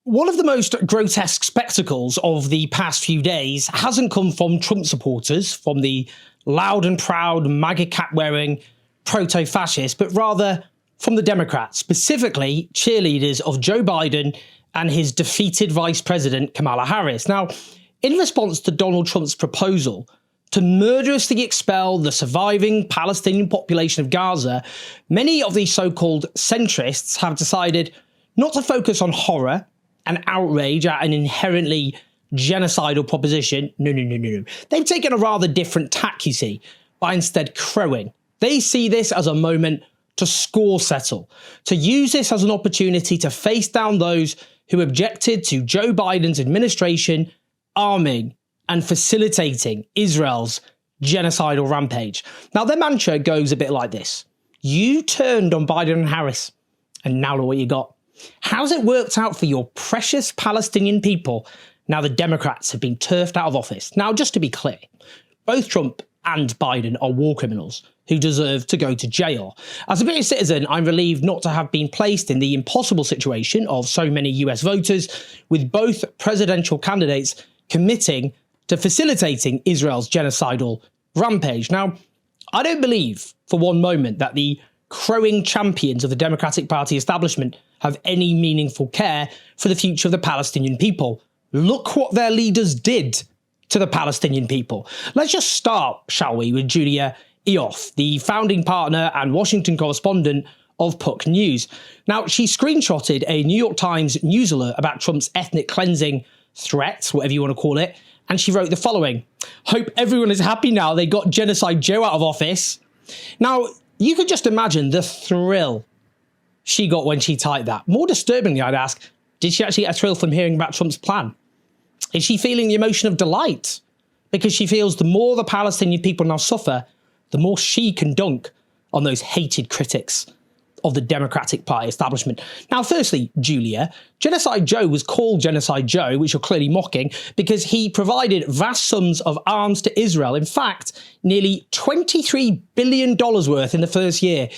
One of the most grotesque spectacles of the past few days hasn't come from Trump supporters, from the loud and proud MAGA cap-wearing proto-fascists, but rather from the Democrats, specifically cheerleaders of Joe Biden and his defeated Vice President Kamala Harris. Now, in response to Donald Trump's proposal to murderously expel the surviving Palestinian population of Gaza, many of these so-called centrists have decided not to focus on horror and outrage at an inherently genocidal proposition. No. They've taken a rather different tack, you see, by instead crowing. They see this as a moment to score settle, to use this as an opportunity to face down those who objected to Joe Biden's administration arming and facilitating Israel's genocidal rampage. Now, their mantra goes a bit like this. You turned on Biden and Harris, and now look what you got. How's it worked out for your precious Palestinian people now the Democrats have been turfed out of office? Now, just to be clear, both Trump and Biden are war criminals who deserve to go to jail. As a British citizen, I'm relieved not to have been placed in the impossible situation of so many US voters, with both presidential candidates committing to facilitating Israel's genocidal rampage. Now, I don't believe for one moment that the crowing champions of the Democratic Party establishment have any meaningful care for the future of the Palestinian people. Look what their leaders did to the Palestinian people. Let's just start, shall we, with Julia Eoff, the founding partner and Washington correspondent of Puck News. Now, she screenshotted a New York Times news alert about Trump's ethnic cleansing threats, whatever you want to call it, and she wrote the following: "Hope everyone is happy now they got Genocide Joe out of office." Now, you could just imagine the thrill she got when she typed that. More disturbingly, I'd ask, did she actually get a thrill from hearing about Trump's plan? Is she feeling the emotion of delight? Because she feels the more the Palestinian people now suffer, the more she can dunk on those hated critics of the Democratic Party establishment. Now, firstly, Julia, Genocide Joe was called Genocide Joe, which you're clearly mocking, because he provided vast sums of arms to Israel. In fact, nearly $23 billion worth in the first year.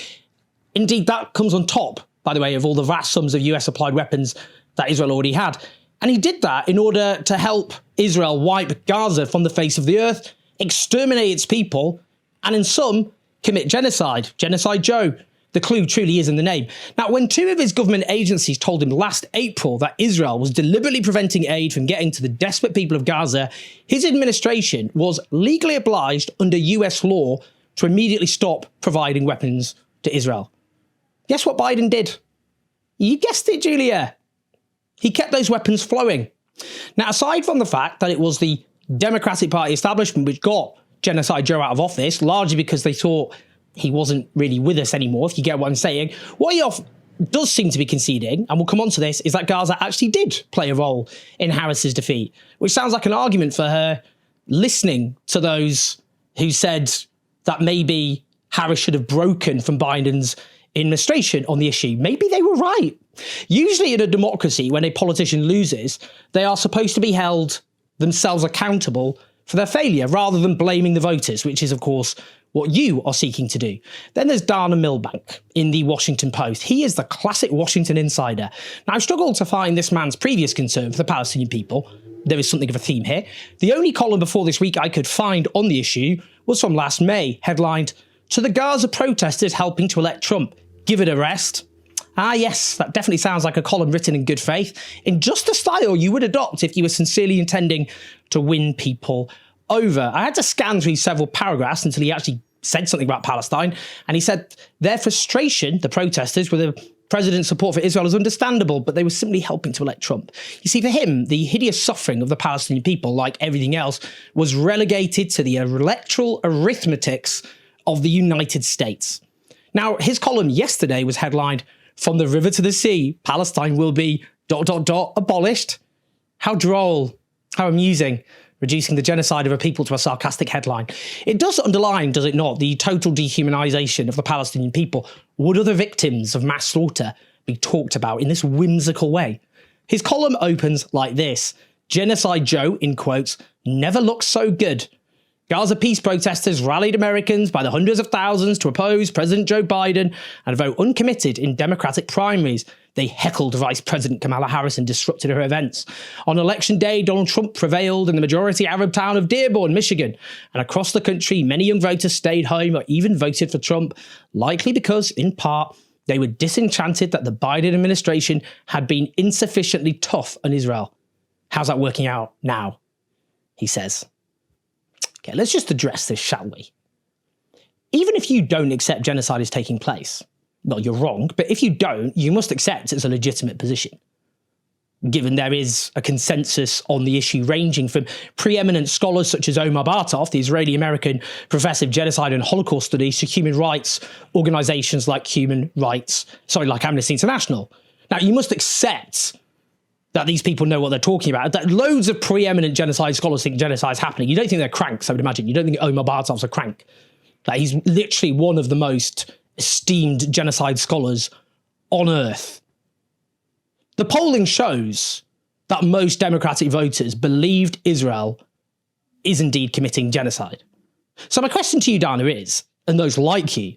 Indeed, that comes on top, by the way, of all the vast sums of US supplied weapons that Israel already had. And he did that in order to help Israel wipe Gaza from the face of the earth, exterminate its people, and in some, commit genocide. Genocide Joe. The clue truly is in the name. Now, when two of his government agencies told him last April that Israel was deliberately preventing aid from getting to the desperate people of Gaza, his administration was legally obliged under US law to immediately stop providing weapons to Israel. Guess what Biden did? You guessed it, Julia. He kept those weapons flowing. Now, aside from the fact that it was the Democratic Party establishment which got Genocide Joe out of office, largely because they thought he wasn't really with us anymore, if you get what I'm saying, what he does seem to be conceding, and we'll come on to this, is that Gaza actually did play a role in Harris's defeat, which sounds like an argument for her listening to those who said that maybe Harris should have broken from Biden's administration on the issue. Maybe they were right. Usually in a democracy, when a politician loses, they are supposed to be held themselves accountable for their failure rather than blaming the voters, which is, of course, what you are seeking to do. Then there's Dana Milbank in the Washington Post. He is the classic Washington insider. Now, I've struggled to find this man's previous concern for the Palestinian people. There is something of a theme here. The only column before this week I could find on the issue was from last May, headlined, "To the Gaza protesters helping to elect Trump, give it a rest." Ah, yes, that definitely sounds like a column written in good faith, in just the style you would adopt if you were sincerely intending to win people over. I had to scan through several paragraphs until he actually said something about Palestine, and he said their frustration, the protesters, with the president's support for Israel is understandable, but they were simply helping to elect Trump. You see, for him, the hideous suffering of the Palestinian people, like everything else, was relegated to the electoral arithmetics of the United States. Now, his column yesterday was headlined, "From the river to the sea, Palestine will be ... abolished." How droll, how amusing, reducing the genocide of a people to a sarcastic headline. It does underline, does it not, the total dehumanization of the Palestinian people. Would other victims of mass slaughter be talked about in this whimsical way? His column opens like this: "Genocide Joe," in quotes, "never looks so good. Gaza peace protesters rallied Americans by the hundreds of thousands to oppose President Joe Biden and vote uncommitted in Democratic primaries. They heckled Vice President Kamala Harris and disrupted her events. On election day, Donald Trump prevailed in the majority Arab town of Dearborn, Michigan. And across the country, many young voters stayed home or even voted for Trump, likely because, in part, they were disenchanted that the Biden administration had been insufficiently tough on Israel. How's that working out now? He says. Okay, let's just address this, shall we? Even if you don't accept genocide is taking place, well, you're wrong, but if you don't, you must accept it's a legitimate position. Given there is a consensus on the issue ranging from preeminent scholars such as Omar Bartov, the Israeli-American professor of genocide and Holocaust studies, to human rights organisations like like Amnesty International. Now, you must accept that these people know what they're talking about, that loads of preeminent genocide scholars think genocide is happening. You don't think they're cranks, I would imagine. You don't think Omar Bartov's a crank. Like, he's literally one of the most esteemed genocide scholars on earth. The polling shows that most Democratic voters believed Israel is indeed committing genocide. So my question to you, Dana, is, and those like you,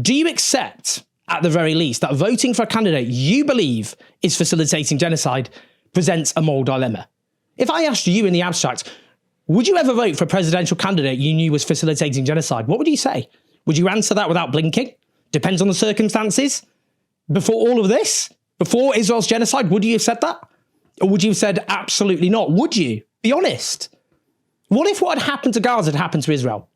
do you accept, at the very least, that voting for a candidate you believe is facilitating genocide presents a moral dilemma? If I asked you in the abstract, would you ever vote for a presidential candidate you knew was facilitating genocide? What would you say? Would you answer that without blinking? Depends on the circumstances. Before all of this, before Israel's genocide, would you have said that? Or would you have said absolutely not? Would you? Be honest. What if what had happened to Gaza had happened to Israel?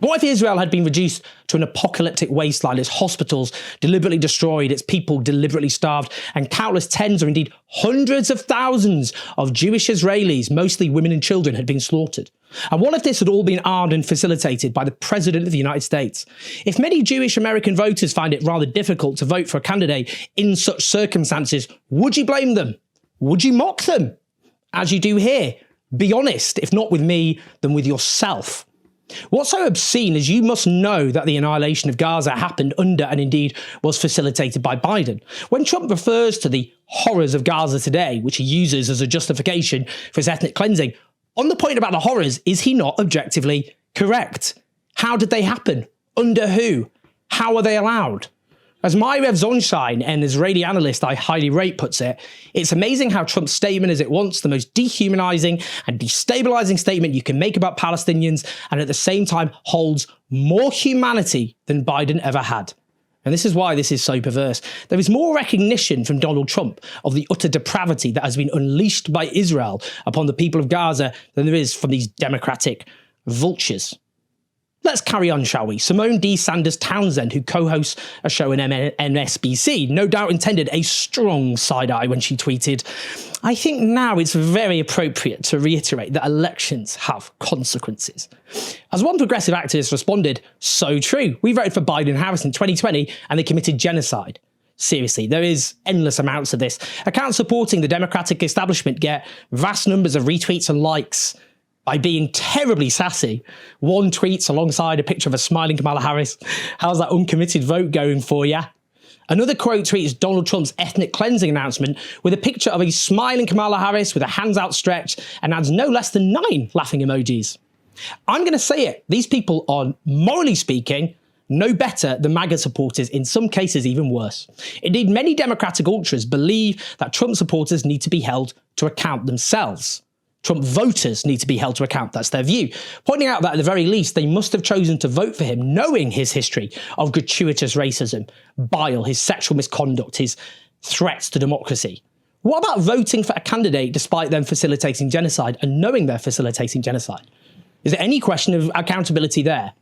What if Israel had been reduced to an apocalyptic wasteland, its hospitals deliberately destroyed, its people deliberately starved, and countless tens or indeed hundreds of thousands of Jewish Israelis, mostly women and children, had been slaughtered? And what if this had all been armed and facilitated by the President of the United States? If many Jewish American voters find it rather difficult to vote for a candidate in such circumstances, would you blame them? Would you mock them? As you do here. Be honest, if not with me, then with yourself. What's so obscene is you must know that the annihilation of Gaza happened under and indeed was facilitated by Biden. When Trump refers to the horrors of Gaza today, which he uses as a justification for his ethnic cleansing, on the point about the horrors, is he not objectively correct? How did they happen? Under who? How are they allowed? As Myrev Zonshine, an Israeli analyst I highly rate, puts it, it's amazing how Trump's statement is at once the most dehumanizing and destabilizing statement you can make about Palestinians, and at the same time holds more humanity than Biden ever had. And this is why this is so perverse. There is more recognition from Donald Trump of the utter depravity that has been unleashed by Israel upon the people of Gaza than there is from these democratic vultures. Let's carry on, shall we? Simone D. Sanders Townsend, who co-hosts a show in MSNBC, no doubt intended a strong side-eye when she tweeted, "I think now it's very appropriate to reiterate that elections have consequences." As one progressive activist responded, "So true. We voted for Biden and Harris in 2020 and they committed genocide." Seriously, there is endless amounts of this. Accounts supporting the Democratic establishment get vast numbers of retweets and likes by being terribly sassy. One tweets alongside a picture of a smiling Kamala Harris. How's that uncommitted vote going for ya? Another quote tweets Donald Trump's ethnic cleansing announcement with a picture of a smiling Kamala Harris with her hands outstretched and adds no less than 9 laughing emojis. I'm going to say it. These people are, morally speaking, no better than MAGA supporters, in some cases even worse. Indeed, many Democratic ultras believe that Trump supporters need to be held to account themselves. Trump voters need to be held to account. That's their view. Pointing out that at the very least, they must have chosen to vote for him knowing his history of gratuitous racism, bile, his sexual misconduct, his threats to democracy. What about voting for a candidate despite them facilitating genocide and knowing they're facilitating genocide? Is there any question of accountability there?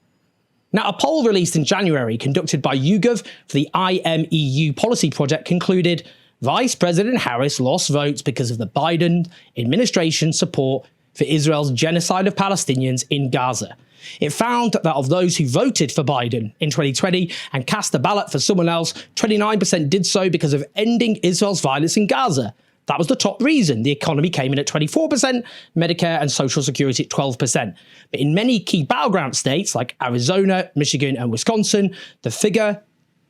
Now, a poll released in January conducted by YouGov for the IMEU Policy Project concluded Vice President Harris lost votes because of the Biden administration's support for Israel's genocide of Palestinians in Gaza. It found that of those who voted for Biden in 2020 and cast a ballot for someone else, 29% did so because of ending Israel's violence in Gaza. That was the top reason. The economy came in at 24%, Medicare and Social Security at 12%. But in many key battleground states like Arizona, Michigan, and Wisconsin, the figure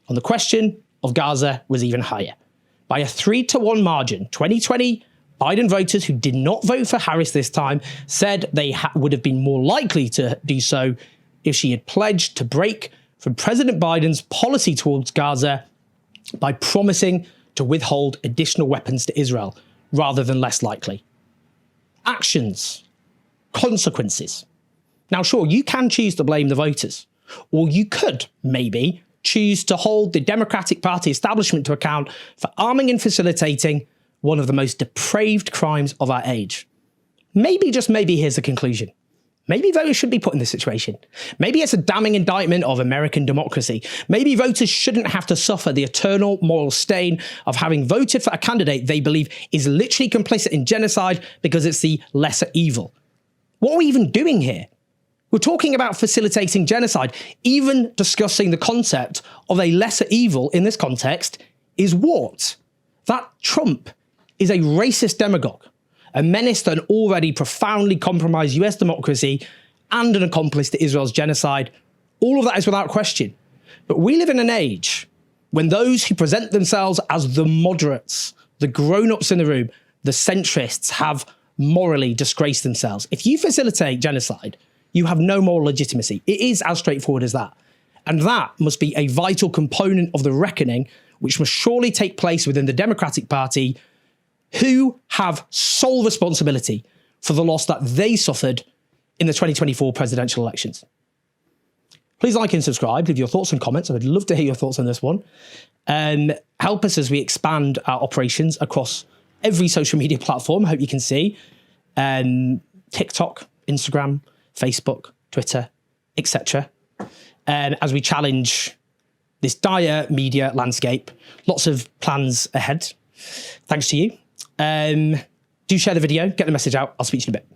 on the question of Gaza was even higher. By a 3-to-1 margin, 2020 Biden voters who did not vote for Harris this time said they would have been more likely to do so if she had pledged to break from President Biden's policy towards Gaza by promising to withhold additional weapons to Israel rather than less likely. Actions, consequences. Now, sure, you can choose to blame the voters, or you could maybe choose to hold the Democratic Party establishment to account for arming and facilitating one of the most depraved crimes of our age. Maybe, just maybe, here's the conclusion. Maybe voters should be put in this situation. Maybe it's a damning indictment of American democracy. Maybe voters shouldn't have to suffer the eternal moral stain of having voted for a candidate they believe is literally complicit in genocide because it's the lesser evil. What are we even doing here? We're talking about facilitating genocide. Even discussing the concept of a lesser evil in this context is what? That Trump is a racist demagogue, a menace to an already profoundly compromised US democracy, and an accomplice to Israel's genocide. All of that is without question. But we live in an age when those who present themselves as the moderates, the grown-ups in the room, the centrists, have morally disgraced themselves. If you facilitate genocide, you have no moral legitimacy. It is as straightforward as that. And that must be a vital component of the reckoning, which must surely take place within the Democratic Party, who have sole responsibility for the loss that they suffered in the 2024 presidential elections. Please like and subscribe, leave your thoughts and comments. I would love to hear your thoughts on this one. Help us as we expand our operations across every social media platform. I hope you can see TikTok, Instagram, Facebook, Twitter, etc. As we challenge this dire media landscape, lots of plans ahead. Thanks to you. Do share the video, get the message out. I'll speak to you in a bit.